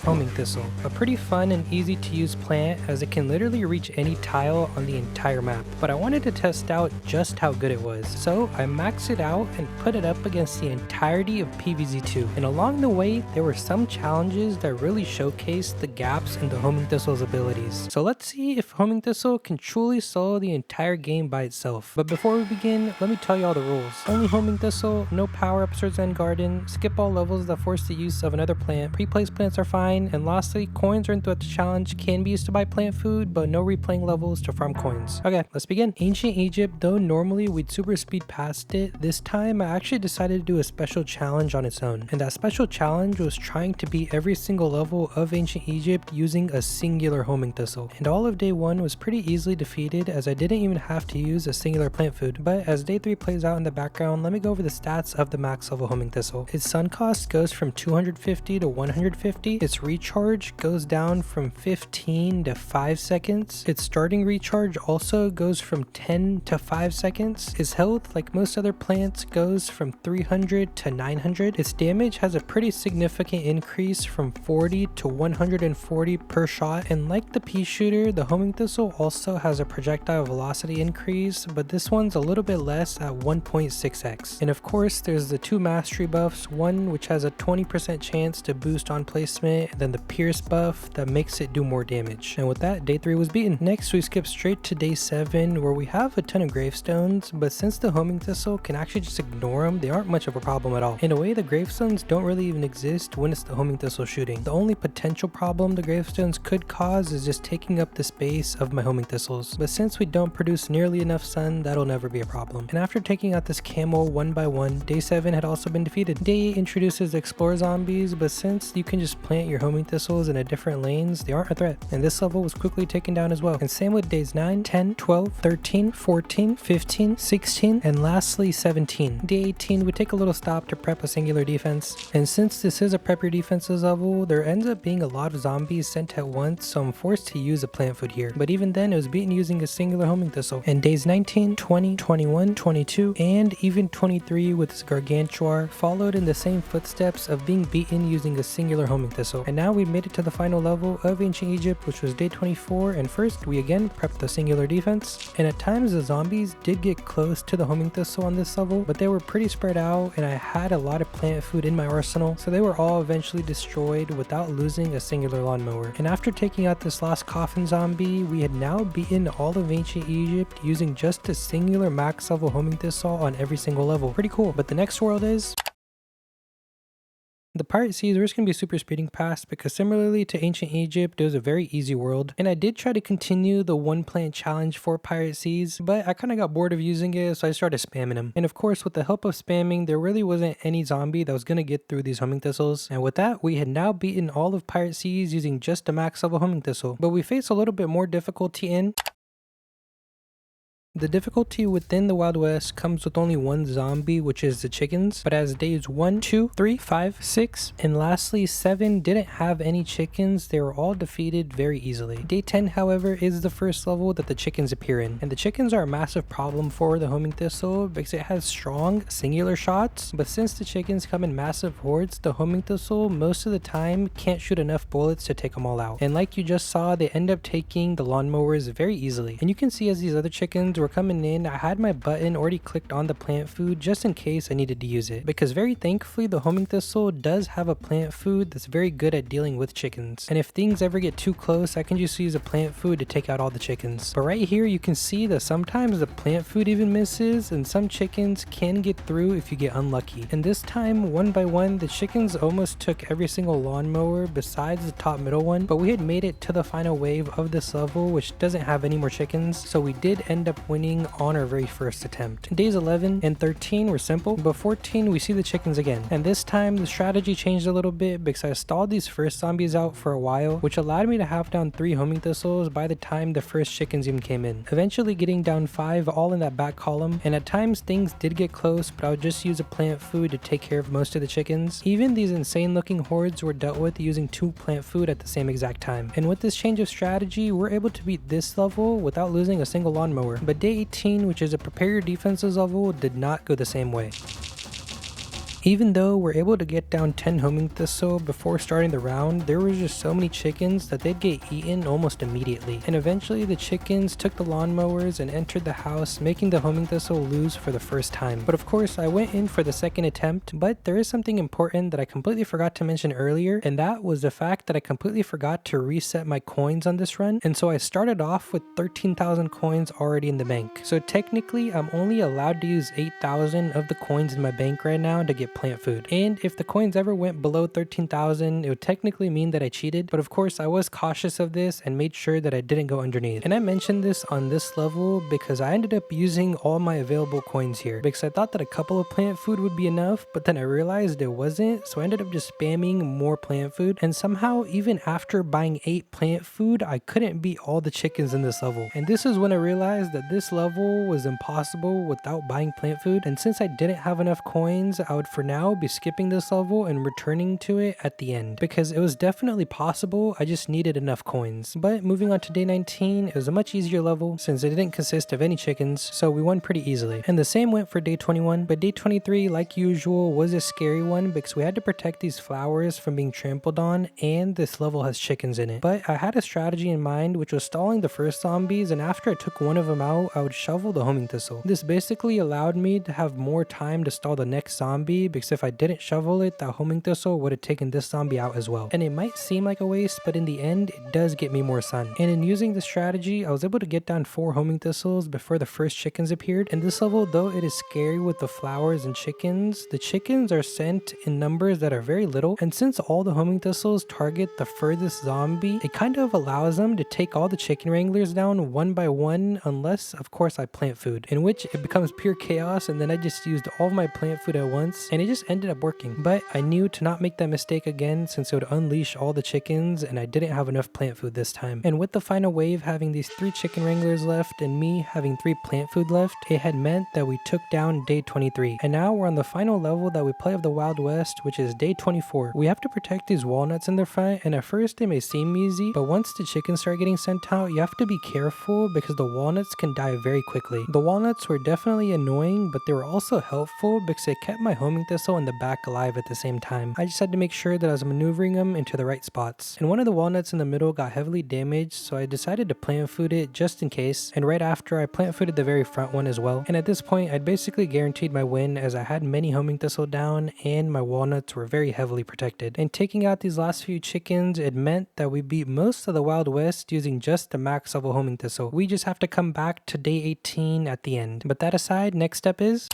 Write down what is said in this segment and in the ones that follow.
Homing Thistle, a pretty fun and easy to use plant as it can literally reach any tile on the entire map, but I wanted to test out just how good it was, so I maxed it out and put it up against the entirety of PvZ2, and along the way there were some challenges that really showcased the gaps in the Homing Thistle's abilities. So let's see if Homing Thistle can truly solo the entire game by itself. But before we begin, let me tell you all the rules. Only Homing Thistle, no power-ups or Zen Garden, skip all levels that force the use of another plant, pre-placed plants are fine, and lastly, coins earned throughout the challenge can be used to buy plant food, but no replaying levels to farm coins. Okay, let's begin. Ancient Egypt, though normally we'd super speed past it, this time I actually decided to do a special challenge on its own, and that special challenge was trying to beat every single level of Ancient Egypt using a singular Homing Thistle, and all of day 1 was pretty easily defeated as I didn't even have to use a singular plant food. But as day 3 plays out in the background, let me go over the stats of the max level Homing Thistle. Its sun cost goes from 250 to 150, its recharge goes down from 15 to 5 seconds, its starting recharge also goes from 10 to 5 seconds, its health, like most other plants, goes from 300 to 900, its damage has a pretty significant increase from 40 to 140 per shot, and like the pea shooter, the Homing Thistle also has a projectile velocity increase, but this one's a little bit less at 1.6x. And of course there's the two mastery buffs, one which has a 20% chance to boost on placement, and then the pierce buff that makes it do more damage. And with that, day 3 was beaten. Next we skip straight to day 7 where we have a ton of gravestones, but since the Homing Thistle can actually just ignore them, they aren't much of a problem at all. In a way, the gravestones don't really even exist when it's the Homing Thistle shooting. The only potential problem the gravestones could cause is just taking up the space of my Homing Thistles, but since we don't produce nearly enough sun, that'll never be a problem. And after taking out this camel one by one, day 7 had also been defeated. Day 8 introduces explore zombies, but since you can just plant your Homing Thistles in a different lanes, they aren't a threat, and this level was quickly taken down as well. And same with days 9, 10, 12, 13, 14, 15, 16, and lastly 17. Day 18 we take a little stop to prep a singular defense, and since this is a prep your defenses level, there ends up being a lot of zombies sent at once, so I'm forced to use a plant food here, but even then it was beaten using a singular Homing Thistle. And days 19, 20, 21, 22, and even 23 with this Gargantuar followed in the same footsteps of being beaten using a singular Homing Thistle. And now we made it to the final level of Ancient Egypt, which was day 24, and first we again prepped the singular defense, and at times the zombies did get close to the Homing Thistle on this level, but they were pretty spread out and I had a lot of plant food in my arsenal, so they were all eventually destroyed without losing a singular lawnmower. And after taking out this last coffin zombie, we had now beaten all of Ancient Egypt using just a singular max level Homing Thistle on every single level. Pretty cool. But the next world is the Pirate Seas. We're just going to be super speeding past because similarly to Ancient Egypt, it was a very easy world, and I did try to continue the one plant challenge for Pirate Seas, but I kind of got bored of using it, so I started spamming them. And of course, with the help of spamming, there really wasn't any zombie that was going to get through these Homing Thistles, and with that, we had now beaten all of Pirate Seas using just a max level Homing Thistle. But we faced a little bit more difficulty in the difficulty within the Wild West comes with only one zombie, which is the chickens, but as days 1, 2, 3, 5, 6, and lastly 7 didn't have any chickens, they were all defeated very easily. Day 10, however, is the first level that the chickens appear in, and the chickens are a massive problem for the Homing Thistle because it has strong singular shots, but since the chickens come in massive hordes, the Homing Thistle most of the time can't shoot enough bullets to take them all out. And like you just saw, they end up taking the lawnmowers very easily. And you can see as these other chickens were coming in, I had my button already clicked on the plant food just in case I needed to use it, because very thankfully the Homing Thistle does have a plant food that's very good at dealing with chickens, and if things ever get too close I can just use a plant food to take out all the chickens. But right here you can see that sometimes the plant food even misses, and some chickens can get through if you get unlucky. And this time, one by one, the chickens almost took every single lawnmower besides the top middle one, but we had made it to the final wave of this level, which doesn't have any more chickens, so we did end up winning on our very first attempt. Days 11 and 13 were simple, but 14 we see the chickens again, and this time the strategy changed a little bit because I stalled these first zombies out for a while, which allowed me to have down 3 Homing Thistles by the time the first chickens even came in, eventually getting down 5 all in that back column. And at times things did get close, but I would just use a plant food to take care of most of the chickens. Even these insane looking hordes were dealt with using 2 plant food at the same exact time, and with this change of strategy we're able to beat this level without losing a single lawnmower. But day 18, which is a prepare your defenses level, did not go the same way. Even though we're able to get down 10 homing thistle before starting the round, there was just so many chickens that they'd get eaten almost immediately. And eventually the chickens took the lawnmowers and entered the house, making the homing thistle lose for the first time. But of course I went in for the second attempt, but there is something important that I completely forgot to mention earlier, and that was the fact that I completely forgot to reset my coins on this run, and so I started off with 13,000 coins already in the bank. So technically I'm only allowed to use 8,000 of the coins in my bank right now to get plant food, and if the coins ever went below 13,000 it would technically mean that I cheated, but of course I was cautious of this and made sure that I didn't go underneath. And I mentioned this on this level because I ended up using all my available coins here because I thought that a couple of plant food would be enough, but then I realized it wasn't, so I ended up just spamming more plant food, and somehow even after buying 8 plant food I couldn't beat all the chickens in this level. And this is when I realized that this level was impossible without buying plant food, and since I didn't have enough coins I would for now be skipping this level and returning to it at the end because it was definitely possible, I just needed enough coins. But moving on to day 19, it was a much easier level since it didn't consist of any chickens, so we won pretty easily. And the same went for day 21, but day 23 like usual was a scary one because we had to protect these flowers from being trampled on, and this level has chickens in it. But I had a strategy in mind which was stalling the first zombies, and after I took one of them out I would shovel the homing thistle. This basically allowed me to have more time to stall the next zombie because if I didn't shovel it, that homing thistle would have taken this zombie out as well. And it might seem like a waste, but in the end it does get me more sun. And in using this strategy I was able to get down 4 homing thistles before the first chickens appeared. And this level, though it is scary with the flowers and chickens, the chickens are sent in numbers that are very little, and since all the homing thistles target the furthest zombie, it kind of allows them to take all the chicken wranglers down one by one, unless of course I plant food, in which it becomes pure chaos, and then I just used all of my plant food at once and it just ended up working. But I knew to not make that mistake again since it would unleash all the chickens, and I didn't have enough plant food this time. And with the final wave having these 3 chicken wranglers left and me having 3 plant food left, it had meant that we took down day 23. And now we're on the final level that we play of the Wild West, which is day 24. We have to protect these walnuts in the front, and at first it may seem easy, but once the chickens start getting sent out you have to be careful because the walnuts can die very quickly. The walnuts were definitely annoying, but they were also helpful because they kept my homing thistle in the back alive at the same time. I just had to make sure that I was maneuvering them into the right spots. And one of the walnuts in the middle got heavily damaged, so I decided to plant food it just in case, and right after I plant fooded the very front one as well. And at this point I'd basically guaranteed my win as I had many homing thistle down and my walnuts were very heavily protected. And taking out these last few chickens, it meant that we beat most of the Wild West using just the max level homing thistle. We just have to come back to day 18 at the end. But that aside, next step is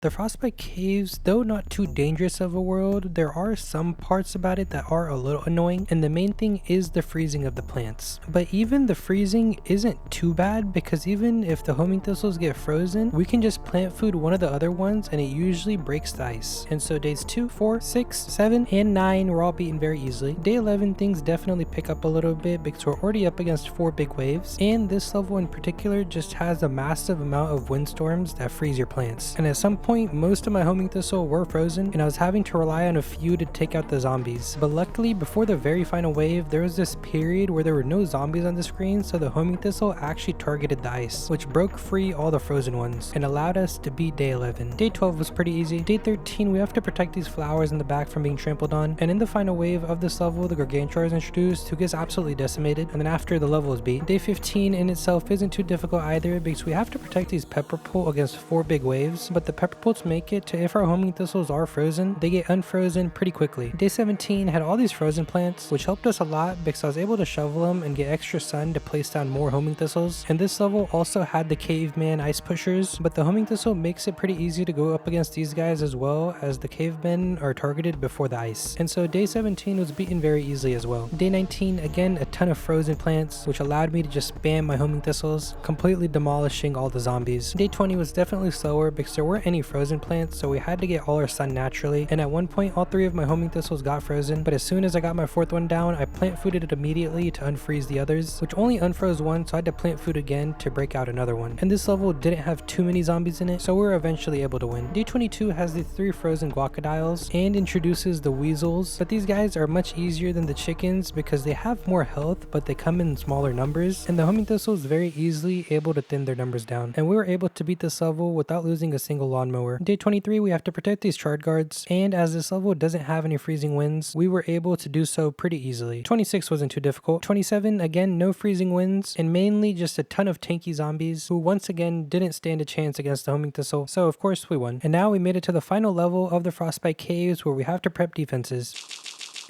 the Frostbite Caves. Though not too dangerous of a world, there are some parts about it that are a little annoying, and the main thing is the freezing of the plants. But even the freezing isn't too bad because even if the homing thistles get frozen, we can just plant food one of the other ones and it usually breaks the ice. And so days 2, 4, 6, 7, and 9 were all beaten very easily. Day 11 things definitely pick up a little bit because we're already up against 4 big waves, and this level in particular just has a massive amount of windstorms that freeze your plants. And at some point most of my homing thistle were frozen and I was having to rely on a few to take out the zombies. But luckily before the very final wave there was this period where there were no zombies on the screen, so the homing thistle actually targeted the ice, which broke free all the frozen ones and allowed us to beat day 11. Day 12 was pretty easy. Day 13 we have to protect these flowers in the back from being trampled on, and in the final wave of this level the Gargantua is introduced, who gets absolutely decimated, and then after the level is beat. Day 15 in itself isn't too difficult either because we have to protect these pepperpool against 4 big waves, but the pepperpool make it to if our homing thistles are frozen, they get unfrozen pretty quickly. Day 17 had all these frozen plants, which helped us a lot because I was able to shovel them and get extra sun to place down more homing thistles. And this level also had the caveman ice pushers, but the homing thistle makes it pretty easy to go up against these guys as well, as the cavemen are targeted before the ice. And so day 17 was beaten very easily as well. Day 19, again a ton of frozen plants, which allowed me to just spam my homing thistles, completely demolishing all the zombies. Day 20 was definitely slower because there weren't any frozen plants, so we had to get all our sun naturally, and at one point all 3 of my homing thistles got frozen, but as soon as I got my 4th one down I plant fooded it immediately to unfreeze the others, which only unfroze one, so I had to plant food again to break out another one. And this level didn't have too many zombies in it, so we were eventually able to win. Day 22 has the 3 frozen guacodiles and introduces the weasels, but these guys are much easier than the chickens because they have more health but they come in smaller numbers, and the homing thistle is very easily able to thin their numbers down, and we were able to beat this level without losing a single lawnmower lawnmower. Day 23, we have to protect these charred guards, and as this level doesn't have any freezing winds, we were able to do so pretty easily. 26 wasn't too difficult. 27, again, no freezing winds, and mainly just a ton of tanky zombies who once again didn't stand a chance against the homing thistle, so of course we won. And now we made it to the final level of the Frostbite Caves where we have to prep defenses.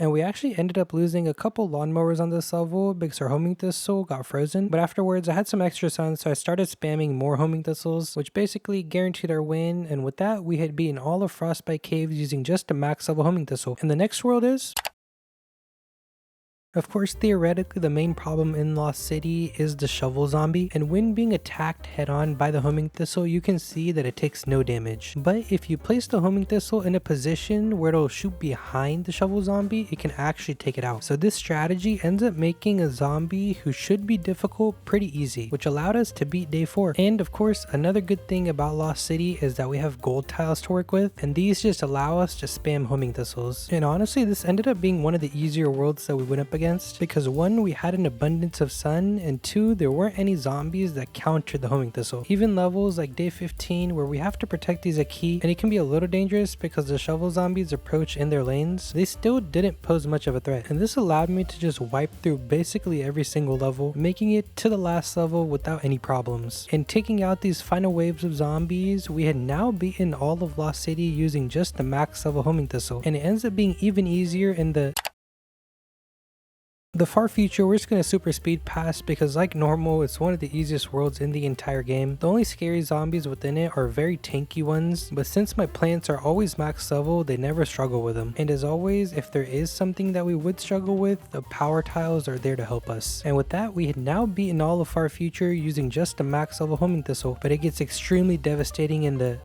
And we actually ended up losing a couple lawnmowers on this level because our homing thistle got frozen. But afterwards, I had some extra sun, so I started spamming more homing thistles, which basically guaranteed our win. And with that, we had beaten all of Frostbite Caves using just a max level homing thistle. And the next world is... Of course, theoretically, the main problem in Lost City is the shovel zombie, and when being attacked head-on by the homing thistle, you can see that it takes no damage. But if you place the homing thistle in a position where it'll shoot behind the shovel zombie, it can actually take it out. So this strategy ends up making a zombie who should be difficult pretty easy, which allowed us to beat day 4. And of course, another good thing about Lost City is that we have gold tiles to work with, and these just allow us to spam homing thistles. And honestly, this ended up being one of the easier worlds that we went up against, because 1, we had an abundance of sun, and 2, there weren't any zombies that countered the homing thistle. Even levels like day 15 where we have to protect these Aki, and it can be a little dangerous because the shovel zombies approach in their lanes, they still didn't pose much of a threat. And this allowed me to just wipe through basically every single level, making it to the last level without any problems. And taking out these final waves of zombies, we had now beaten all of Lost City using just the max level homing thistle. And it ends up being even easier in the far future. We're just going to super speed past because like normal, it's one of the easiest worlds in the entire game. The only scary zombies within it are very tanky ones, but since my plants are always max level, they never struggle with them. And as always, if there is something that we would struggle with, the power tiles are there to help us. And with that, we had now beaten all of far future using just a max level homing thistle, but it gets extremely devastating in the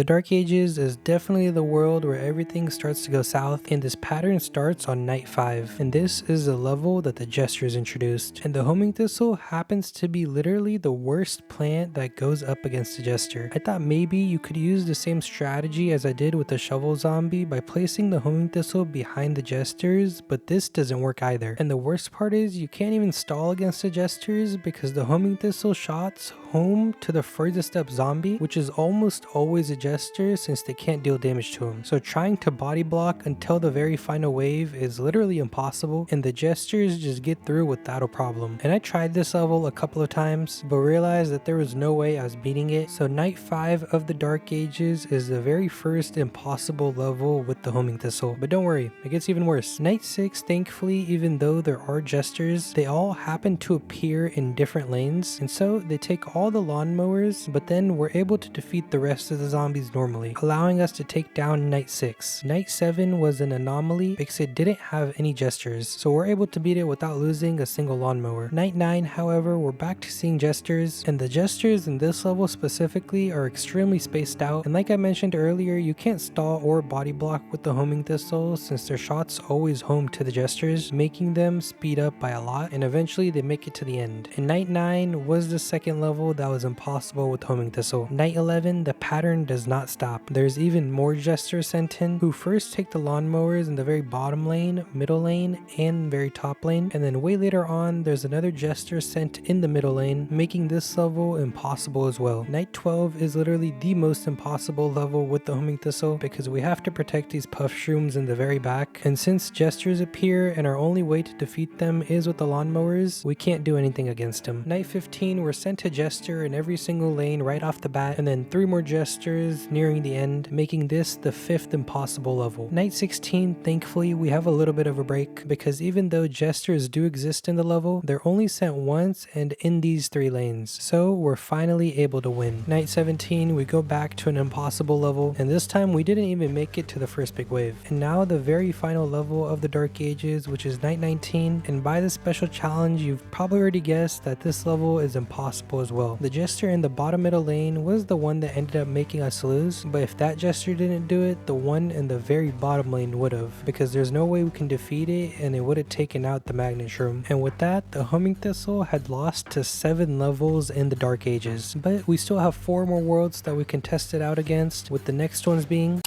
Dark Ages is definitely the world where everything starts to go south, and this pattern starts on night 5, and this is the level that the Jesters introduced. And the homing thistle happens to be literally the worst plant that goes up against the Jester. I thought maybe you could use the same strategy as I did with the shovel zombie by placing the homing thistle behind the Jesters, but this doesn't work either. And the worst part is you can't even stall against the Jesters because the homing thistle shots home to the furthest up zombie, which is almost always a Jester since they can't deal damage to him. So trying to body block until the very final wave is literally impossible, and the Jesters just get through without a problem. And I tried this level a couple of times but realized that there was no way I was beating it. So night 5 of the Dark Ages is the very first impossible level with the homing thistle. But don't worry, it gets even worse. Night 6, thankfully, even though there are Jesters, they all happen to appear in different lanes, and so they take all the lawnmowers, but then we're able to defeat the rest of the zombies normally, allowing us to take down night 6. Night 7 was an anomaly because it didn't have any Jesters, so we're able to beat it without losing a single lawnmower. Night 9, however, we're back to seeing Jesters, and the Jesters in this level specifically are extremely spaced out, and like I mentioned earlier, you can't stall or body block with the homing thistle since their shots always home to the Jesters, making them speed up by a lot, and eventually they make it to the end. And night 9 was the second level that was impossible with homing thistle. Night 11, the pattern does not stop. There's even more Jesters sent in who first take the lawnmowers in the very bottom lane, middle lane, and very top lane, and then way later on there's another Jester sent in the middle lane, making this level impossible as well. Night 12 is literally the most impossible level with the homing thistle because we have to protect these puff shrooms in the very back, and since Jesters appear and our only way to defeat them is with the lawnmowers, we can't do anything against them. Night 15, we're sent to Jester in every single lane right off the bat, and then 3 more Jesters nearing the end, making this the 5th impossible level. Night 16, thankfully, we have a little bit of a break because even though Jesters do exist in the level, they're only sent once and in these 3 lanes, so we're finally able to win. Night 17, we go back to an impossible level, and this time we didn't even make it to the first big wave. And now the very final level of the Dark Ages, which is Night 19, and by this special challenge, you've probably already guessed that this level is impossible as well. The Jester in the bottom middle lane was the one that ended up making us lose, but if that Jester didn't do it, the one in the very bottom lane would have, because there's no way we can defeat it and it would have taken out the Magnet Shroom. And with that, the homing thistle had lost to 7 levels in the Dark Ages, but we still have 4 more worlds that we can test it out against, with the next ones being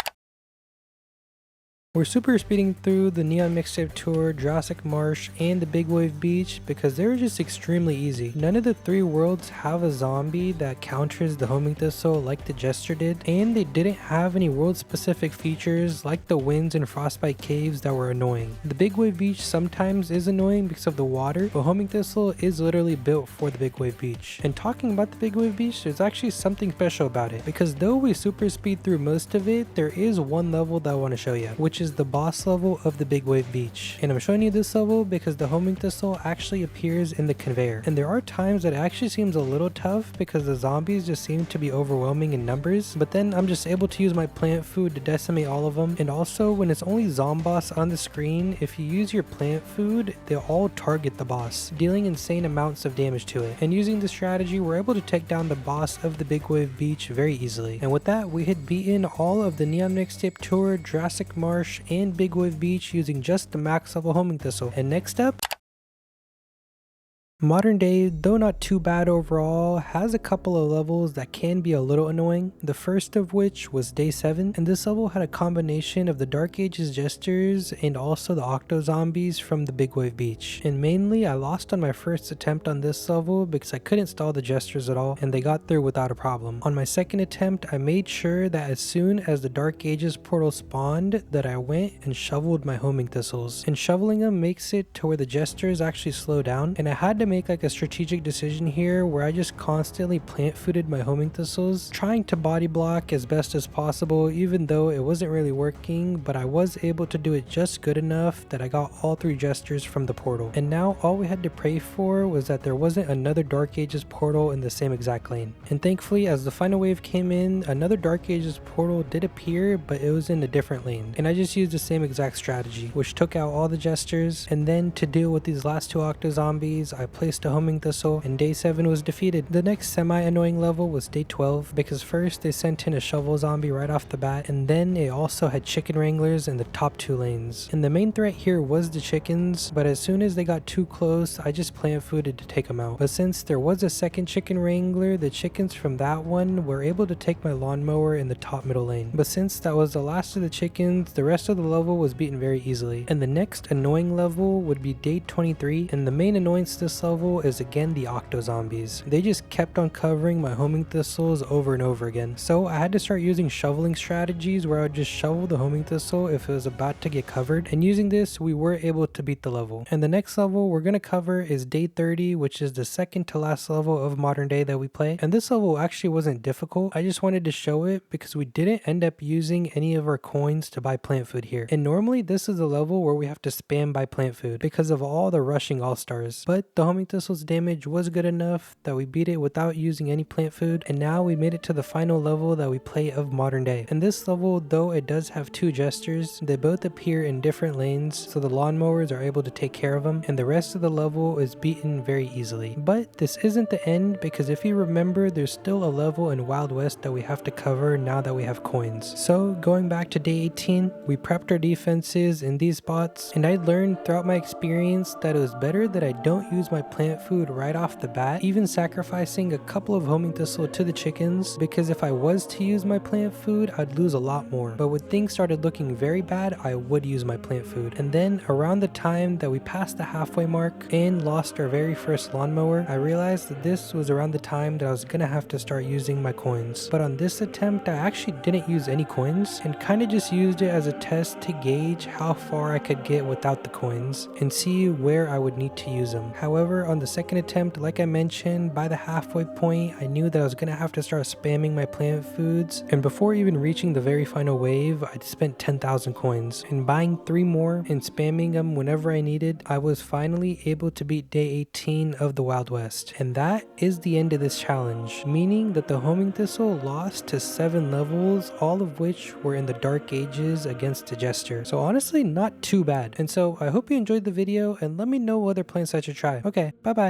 We're super speeding through the Neon Mixtape Tour, Jurassic Marsh, and the Big Wave Beach because they're just extremely easy. None of the 3 worlds have a zombie that counters the homing thistle like the Jester did, and they didn't have any world specific features like the winds and frostbite caves that were annoying. The Big Wave Beach sometimes is annoying because of the water, but homing thistle is literally built for the Big Wave Beach. And talking about the Big Wave Beach, there's actually something special about it, because though we super speed through most of it, there is one level that I want to show you, which is the boss level of the Big Wave Beach. And I'm showing you this level because the homing thistle actually appears in the conveyor, and there are times that it actually seems a little tough because the zombies just seem to be overwhelming in numbers, but then I'm just able to use my plant food to decimate all of them. And also, when it's only zomboss on the screen, if you use your plant food, they'll all target the boss, dealing insane amounts of damage to it. And using this strategy, we're able to take down the boss of the Big Wave Beach very easily. And with that, we had beaten all of the Neon Mixtape Tour, Jurassic Marsh, and Big Wave Beach using just the max level homing thistle. And next up, Modern Day, though not too bad overall, has a couple of levels that can be a little annoying. The first of which was Day 7, and this level had a combination of the Dark Ages Jesters and also the Octo Zombies from the Big Wave Beach. And mainly, I lost on my first attempt on this level because I couldn't stall the Jesters at all, and they got through without a problem. On my second attempt, I made sure that as soon as the Dark Ages portal spawned, that I went and shoveled my homing thistles. And shoveling them makes it to where the Jesters actually slow down, and I had to make like a strategic decision here where I just constantly plant fooded my homing thistles, trying to body block as best as possible, even though it wasn't really working, but I was able to do it just good enough that I got all 3 Jesters from the portal. And now all we had to pray for was that there wasn't another Dark Ages portal in the same exact lane. And thankfully, as the final wave came in, another Dark Ages portal did appear, but it was in a different lane. And I just used the same exact strategy, which took out all the Jesters. And then to deal with these last 2 Octo Zombies, I placed a homing thistle, and Day 7 was defeated. The next semi-annoying level was Day 12, because first they sent in a shovel zombie right off the bat, and then it also had chicken wranglers in the top 2 lanes. And the main threat here was the chickens, but as soon as they got too close, I just plant fooded to take them out. But since there was a second chicken wrangler, the chickens from that one were able to take my lawnmower in the top middle lane. But since that was the last of the chickens, the rest of the level was beaten very easily. And the next annoying level would be Day 23, and the main annoyance this level is again the Octo Zombies. They just kept on covering my homing thistles over and over again. So I had to start using shoveling strategies where I would just shovel the homing thistle if it was about to get covered. And using this, we were able to beat the level. And the next level we're going to cover is Day 30, which is the second to last level of Modern Day that we play. And this level actually wasn't difficult. I just wanted to show it because we didn't end up using any of our coins to buy plant food here. And normally this is a level where we have to spam buy plant food because of all the rushing all-stars. But the homing thistle's damage was good enough that we beat it without using any plant food, and now we made it to the final level that we play of Modern Day. And this level, though it does have 2 Jesters, they both appear in different lanes, so the lawnmowers are able to take care of them, and the rest of the level is beaten very easily. But this isn't the end, because if you remember, there's still a level in Wild West that we have to cover now that we have coins. So going back to Day 18, we prepped our defenses in these spots, and I learned throughout my experience that it was better that I don't use my plant food right off the bat, even sacrificing a couple of homing thistle to the chickens, because if I was to use my plant food, I'd lose a lot more. But when things started looking very bad, I would use my plant food. And then around the time that we passed the halfway mark and lost our very first lawnmower, I realized that this was around the time that I was gonna have to start using my coins. But on this attempt, I actually didn't use any coins and kind of just used it as a test to gauge how far I could get without the coins and see where I would need to use them. However, on the second attempt, like I mentioned, by the halfway point, I knew that I was gonna have to start spamming my plant foods, and before even reaching the very final wave, I'd spent 10,000 coins, and buying 3 more and spamming them whenever I needed, I was finally able to beat Day 18 of the Wild West. And that is the end of this challenge, meaning that the homing thistle lost to 7 levels, all of which were in the Dark Ages against the Jester. So honestly, not too bad. And so I hope you enjoyed the video, and let me know what other plants I should try. Okay, bye bye.